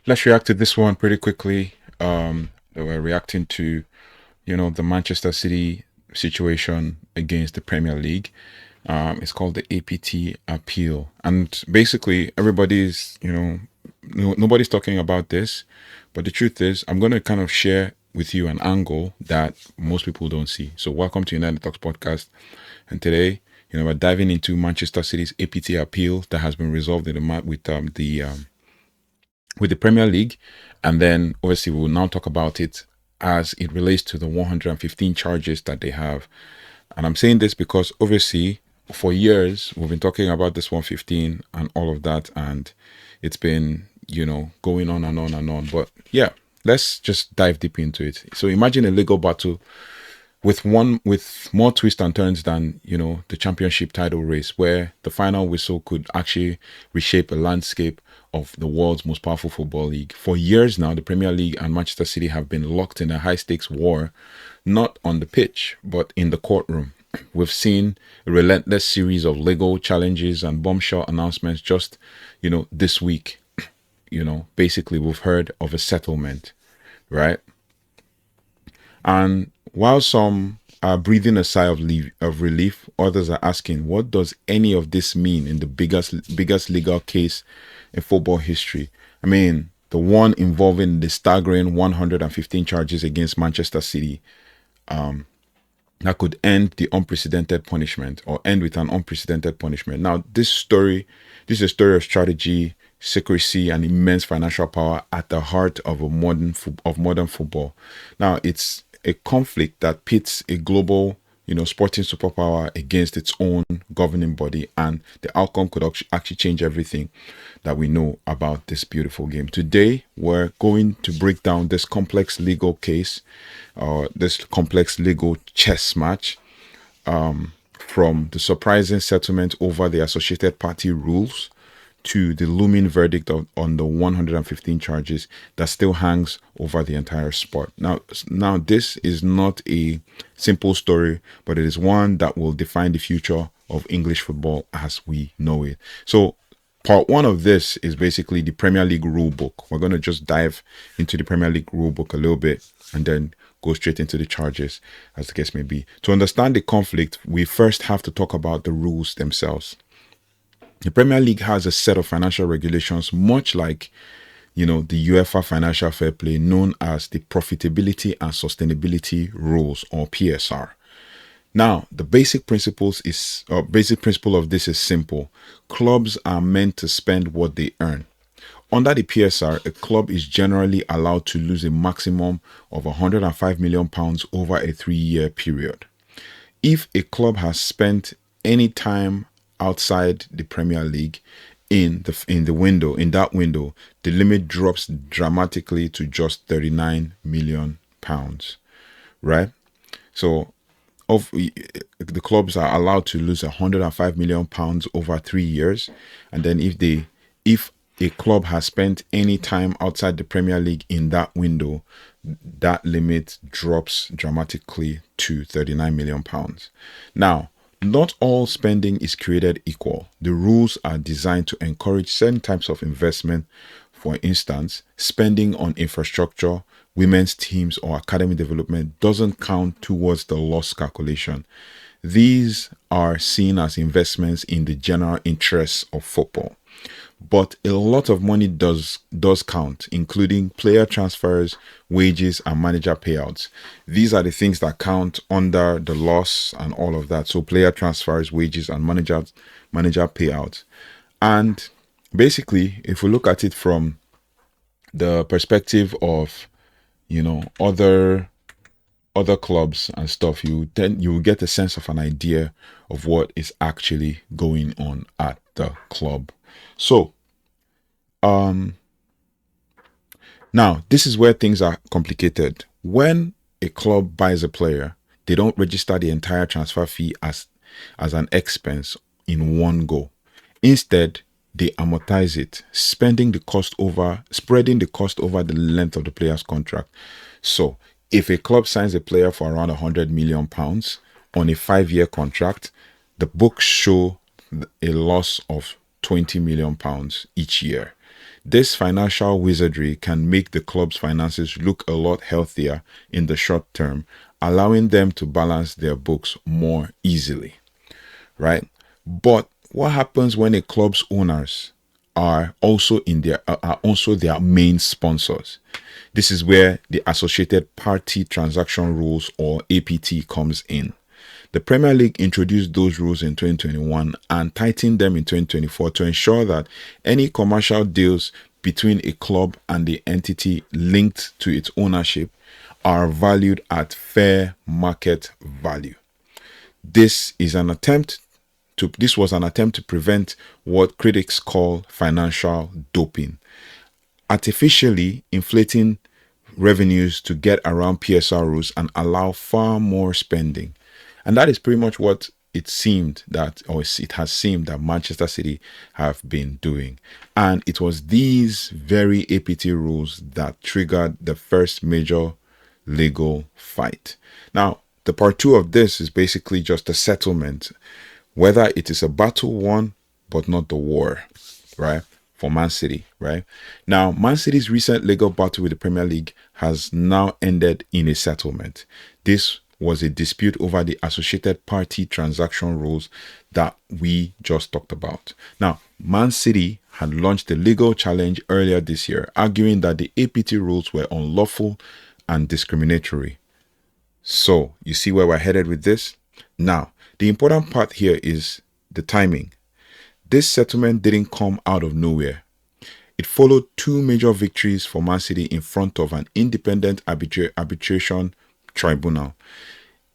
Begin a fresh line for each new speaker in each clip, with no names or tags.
Let's react to this one pretty quickly. We're reacting to, the Manchester City situation against the Premier League. It's called the APT appeal. And basically, everybody's, nobody's talking about this. But the truth is, I'm going to kind of share with you an angle that most people don't see. So, welcome to United Talks podcast. And today, we're diving into Manchester City's APT appeal that has been resolved in the with the Premier League. And then obviously we'll now talk about it as it relates to the 115 charges that they have. And I'm saying this because obviously for years we've been talking about this 115 and all of that, and it's been, going on and on and on. But yeah, let's just dive deep into it. So imagine a legal battle with more twists and turns than the championship title race, where the final whistle could actually reshape a landscape of the world's most powerful football league. For years now, the Premier League and Manchester City have been locked in a high stakes war, not on the pitch but in the courtroom. We've seen a relentless series of legal challenges and bombshell announcements just this week. Basically we've heard of a settlement, right? And while some are breathing a sigh of relief, others are asking, what does any of this mean in the biggest legal case in football history? I mean, the one involving the staggering 115 charges against Manchester City, that could end the unprecedented punishment, or end with an unprecedented punishment. Now, this is a story of strategy, secrecy, and immense financial power at the heart of modern football. Now, it's a conflict that pits a global, sporting superpower against its own governing body, and the outcome could actually change everything that we know about this beautiful game. Today, we're going to break down this complex legal case, this complex legal chess match, from the surprising settlement over the associated party rules to the looming verdict on the 115 charges that still hangs over the entire sport. Now, this is not a simple story, but it is one that will define the future of English football as we know it. So, part one of this is basically the Premier League rule book. We're going to just dive into the Premier League rule book a little bit and then go straight into the charges, as the case may be. To understand the conflict, we first have to talk about the rules themselves. The Premier League has a set of financial regulations, much like, the UEFA Financial Fair Play, known as the Profitability and Sustainability Rules, or PSR. Now, the basic principle of this is simple. Clubs are meant to spend what they earn. Under the PSR, a club is generally allowed to lose a maximum of £105 million over a 3-year period. If a club has spent any time outside the Premier League in that window, the limit drops dramatically to just £39 million, right? So the clubs are allowed to lose £105 million over 3 years, and then if a club has spent any time outside the Premier League in that window, that limit drops dramatically to £39 million. Now, not all spending is created equal. The rules are designed to encourage certain types of investment. For instance, spending on infrastructure, women's teams, or academy development doesn't count towards the loss calculation. These are seen as investments in the general interests of football. But a lot of money does count, including player transfers, wages, and manager payouts. These are the things that count under the loss and all of that. So player transfers, wages, and manager payouts. And basically, if we look at it from the perspective of, other clubs and stuff, you will get a sense of an idea of what is actually going on at the club. So, now this is where things are complicated. When a club buys a player, they don't register the entire transfer fee as an expense in one go. Instead, they amortize it, spreading the cost over the length of the player's contract. So, if a club signs a player for around £100 million on a 5-year contract, the books show a loss of £20 million each year. This financial wizardry can make the club's finances look a lot healthier in the short term, allowing them to balance their books more easily, right? But what happens when a club's owners are also their main sponsors? This is where the Associated Party Transaction Rules, or APT, comes in. The Premier League introduced those rules in 2021 and tightened them in 2024 to ensure that any commercial deals between a club and the entity linked to its ownership are valued at fair market value. This was an attempt to prevent what critics call financial doping, artificially inflating revenues to get around PSR rules and allow far more spending. And that is pretty much what it has seemed that Manchester City have been doing. And it was these very APT rules that triggered the first major legal fight. Now, the part 2 of this is basically just a settlement, whether it is a battle won but not the war, right? For Man City, right? Now, Man City's recent legal battle with the Premier League has now ended in a settlement. This was a dispute over the Associated Party Transaction Rules that we just talked about. Now, Man City had launched a legal challenge earlier this year, arguing that the APT rules were unlawful and discriminatory. So, you see where we're headed with this? Now, the important part here is the timing. This settlement didn't come out of nowhere. It followed 2 major victories for Man City in front of an independent arbitration tribunal.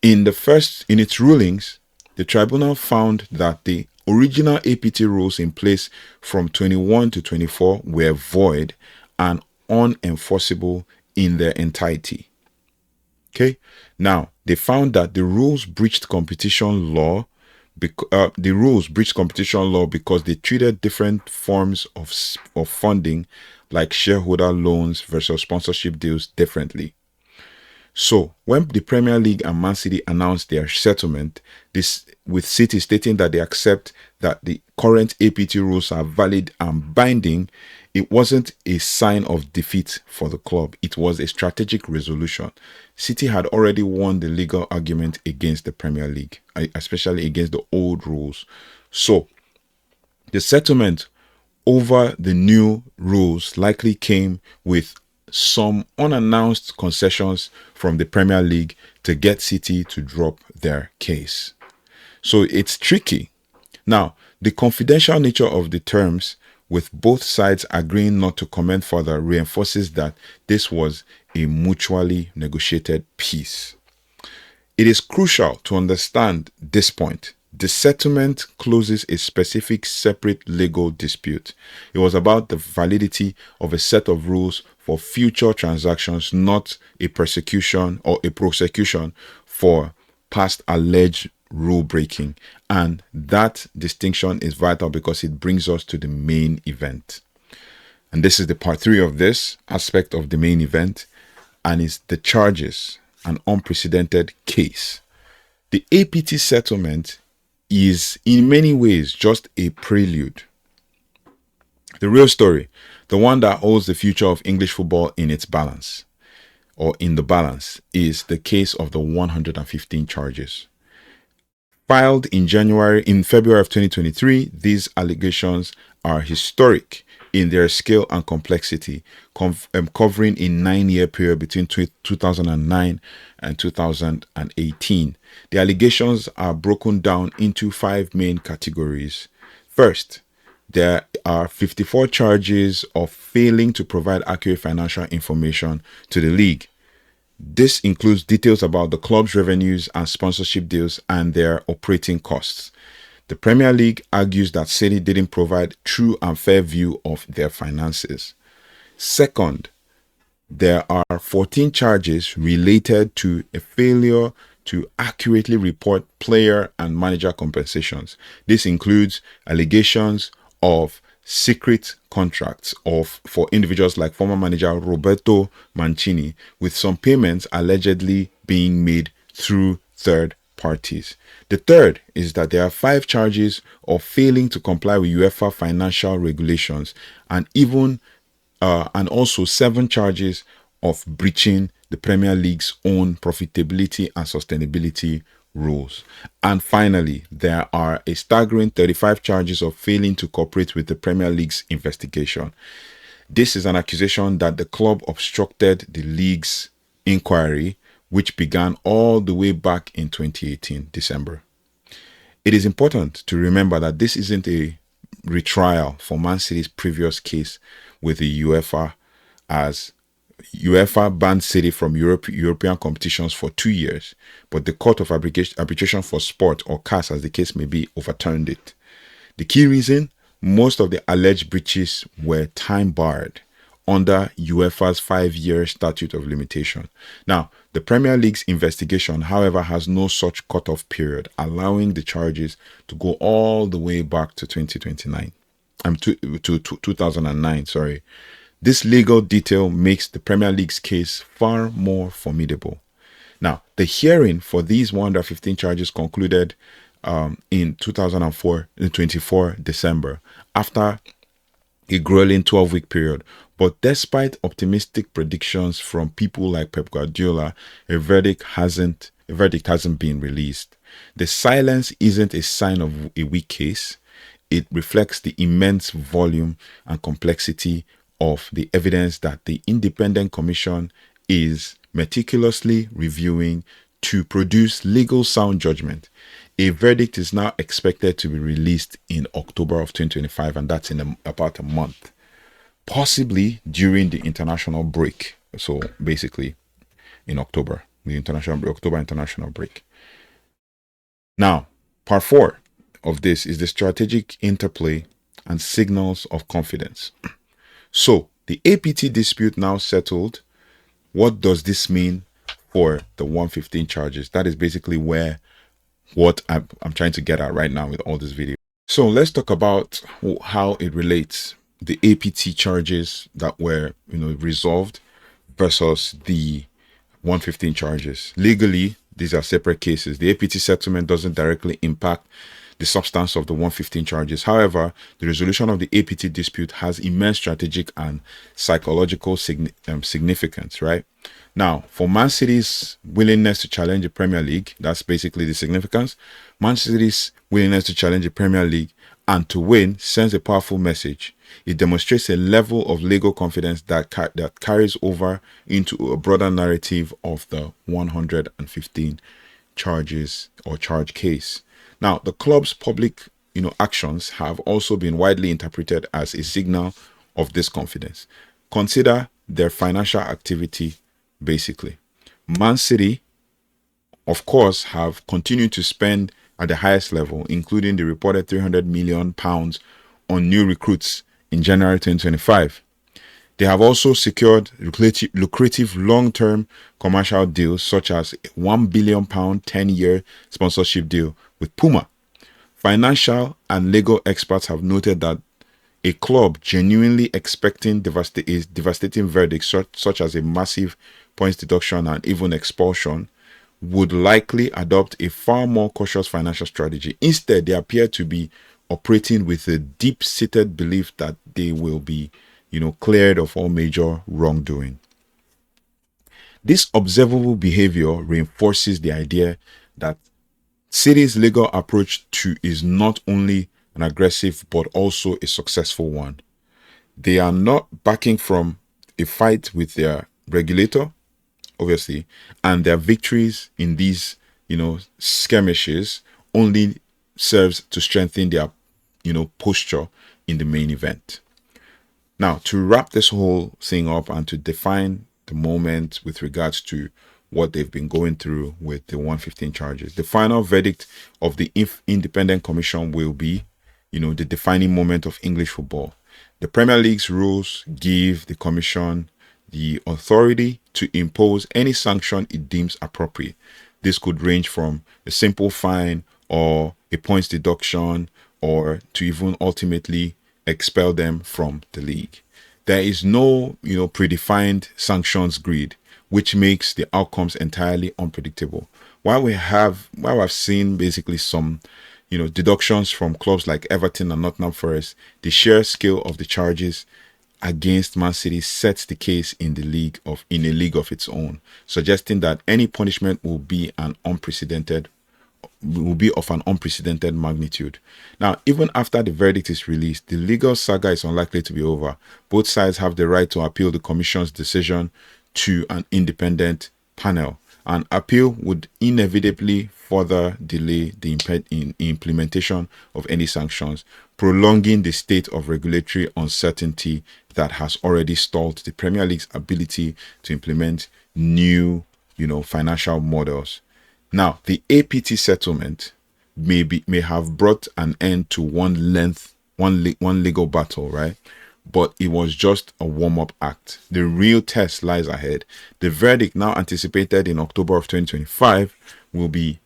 In its rulings, the tribunal found that the original APT rules in place from 21 to 24 were void and unenforceable in their entirety. Okay. Now, they found that the rules breached competition law because they treated different forms of funding, like shareholder loans versus sponsorship deals, differently. So, when the Premier League and Man City announced their settlement, this with City stating that they accept that the current APT rules are valid and binding, it wasn't a sign of defeat for the club. It was a strategic resolution. City had already won the legal argument against the Premier League, especially against the old rules. So, the settlement over the new rules likely came with some unannounced concessions from the Premier League to get City to drop their case. So it's tricky. Now, the confidential nature of the terms, with both sides agreeing not to comment further, reinforces that this was a mutually negotiated peace. It is crucial to understand this point. The settlement closes a specific separate legal dispute. It was about the validity of a set of rules for future transactions, not a prosecution for past alleged rule breaking. And that distinction is vital because it brings us to the main event. And this is the part 3 of this aspect of the main event, and it's the charges, an unprecedented case. The APT settlement is in many ways just a prelude. The real story, the one that holds the future of English football in its balance, or in the balance, is the case of the 115 charges. Filed in February of 2023, these allegations are historic in their scale and complexity, covering a 9-year period between 2009 and 2018. The allegations are broken down into 5 main categories. First, there are 54 charges of failing to provide accurate financial information to the league. This includes details about the club's revenues and sponsorship deals and their operating costs. The Premier League argues that City didn't provide true and fair view of their finances. Second, there are 14 charges related to a failure to accurately report player and manager compensations. This includes allegations of secret contracts for individuals like former manager Roberto Mancini, with some payments allegedly being made through third parties. The third is that there are 5 charges of failing to comply with UEFA financial regulations, and even and also 7 charges of breaching the Premier League's own profitability and sustainability rules. And finally, there are a staggering 35 charges of failing to cooperate with the Premier League's investigation. This is an accusation that the club obstructed the league's inquiry, which began all the way back in 2018, December. It is important to remember that this isn't a retrial for Man City's previous case with the UEFA, as UEFA banned City from European competitions for 2 years, but the Court of Arbitration for Sport, or CAS as the case may be, overturned it. The key reason? Most of the alleged breaches were time barred under UEFA's 5-year statute of limitation. Now, the Premier League's investigation, however, has no such cutoff period, allowing the charges to go all the way back to 2029. To 2009, sorry. This legal detail makes the Premier League's case far more formidable. Now, the hearing for these 115 charges concluded in 24 December, after a grueling 12-week period. But despite optimistic predictions from people like Pep Guardiola, a verdict hasn't been released. The silence isn't a sign of a weak case. It reflects the immense volume and complexity of the evidence that the independent commission is meticulously reviewing to produce legal sound judgment. A verdict is now expected to be released in October of 2025, and that's in about a month, possibly during the international break. So basically in October, October international break. Now, part 4 of this is the strategic interplay and signals of confidence. So the APT dispute now settled. What does this mean for the 115 charges? That is basically what I'm trying to get at right now with all this video. So let's talk about how it relates, the APT charges that were resolved versus the 115 charges. Legally, these are separate cases. The APT settlement doesn't directly impact the substance of the 115 charges. However, the resolution of the APT dispute has immense strategic and psychological significance, right? Now, for Man City's willingness to challenge the Premier League, that's basically the significance. Man City's willingness to challenge the Premier League and to win sends a powerful message. It demonstrates a level of legal confidence that carries over into a broader narrative of the 115 charges or charge case. Now, the club's public, actions have also been widely interpreted as a signal of this confidence. Consider their financial activity, basically. Man City, of course, have continued to spend at the highest level, including the reported £300 million on new recruits in January 2025. They have also secured lucrative long-term commercial deals, such as a £1 billion 10-year sponsorship deal with Puma. Financial and legal experts have noted that a club genuinely expecting devastating verdicts such as a massive points deduction and even expulsion would likely adopt a far more cautious financial strategy. Instead, they appear to be operating with a deep-seated belief that they will be, cleared of all major wrongdoing. This observable behavior reinforces the idea that City's legal approach is not only an aggressive but also a successful one. They are not backing from a fight with their regulator, obviously, and their victories in these, skirmishes only serves to strengthen their, posture in the main event. Now, to wrap this whole thing up and to define the moment with regards to what they've been going through with the 115 charges, the final verdict of the independent commission will be, the defining moment of English football. The Premier League's rules give the commission the authority to impose any sanction it deems appropriate. This could range from a simple fine or a points deduction, or to even ultimately expel them from the league. There is no, predefined sanctions grid, which makes the outcomes entirely unpredictable. While I've seen basically some, deductions from clubs like Everton and Nottingham Forest, the sheer scale of the charges against Man City sets the case in a league of its own, suggesting that any punishment will be of an unprecedented magnitude. Now, even after the verdict is released, the legal saga is unlikely to be over. Both sides have the right to appeal the commission's decision to an independent panel. An appeal would inevitably further delay the implementation of any sanctions, prolonging the state of regulatory uncertainty that has already stalled the Premier League's ability to implement new, financial models. Now, the APT settlement may have brought an end to one legal battle, right? But it was just a warm-up act. The real test lies ahead. The verdict, now anticipated in October of 2025, will be,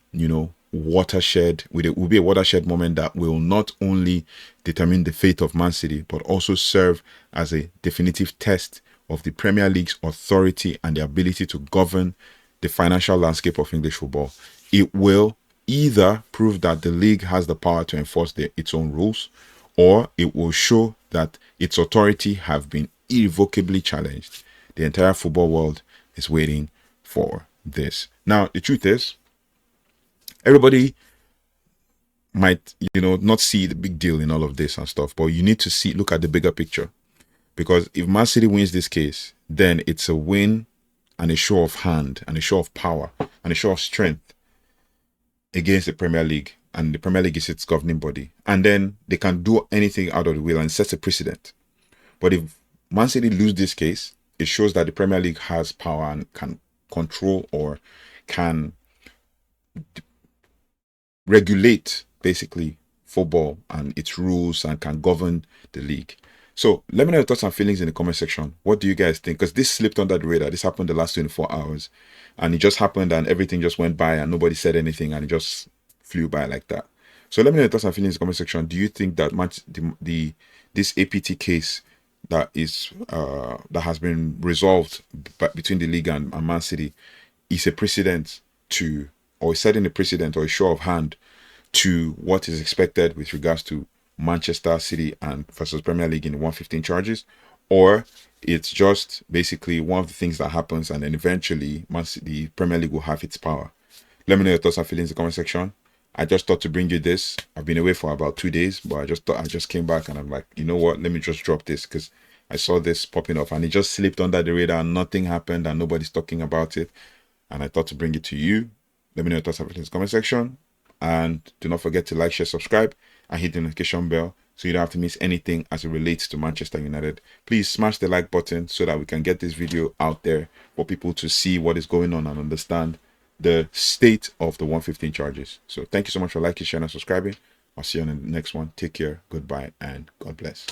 watershed. Will be a watershed moment that will not only determine the fate of Man City, but also serve as a definitive test of the Premier League's authority and the ability to govern the financial landscape of English football. It will either prove that the league has the power to enforce its own rules, or it will show that its authority have been irrevocably challenged. The entire football world is waiting for this. Now, the truth is, everybody might, not see the big deal in all of this and stuff, but you need to look at the bigger picture. Because if Man City wins this case, then it's a win and a show of hand and a show of power and a show of strength against the Premier League. And the Premier League is its governing body. And then they can do anything out of the will and set a precedent. But if Man City lose this case, it shows that the Premier League has power and can control or can regulate, basically, football and its rules and can govern the league. So let me know your thoughts and feelings in the comment section. What do you guys think? Because this slipped under the radar. This happened the last 24 hours. And it just happened and everything just went by and nobody said anything and it just flew by like that. So let me know your thoughts and feelings in the comment section. Do you think that this APT case that has been resolved between the league and Man City is a precedent to, or is setting a precedent or a show of hand to what is expected with regards to Manchester City and versus Premier League in the 115 charges, or it's just basically one of the things that happens and then eventually the Premier League will have its power? Let me know your thoughts and feelings in the comment section. I just thought to bring you this. I've been away for about 2 days, but I just came back and I'm like, you know what? Let me just drop this because I saw this popping up and it just slipped under the radar and nothing happened and nobody's talking about it. And I thought to bring it to you. Let me know your thoughts and feelings in the comment section. And do not forget to like, share, subscribe, and hit the notification bell so you don't have to miss anything as it relates to Manchester United. Please smash the like button so that we can get this video out there for people to see what is going on and understand the state of the 115 charges. So thank you so much for liking, sharing, and subscribing. I'll see you on the next one. Take care, goodbye, and God bless.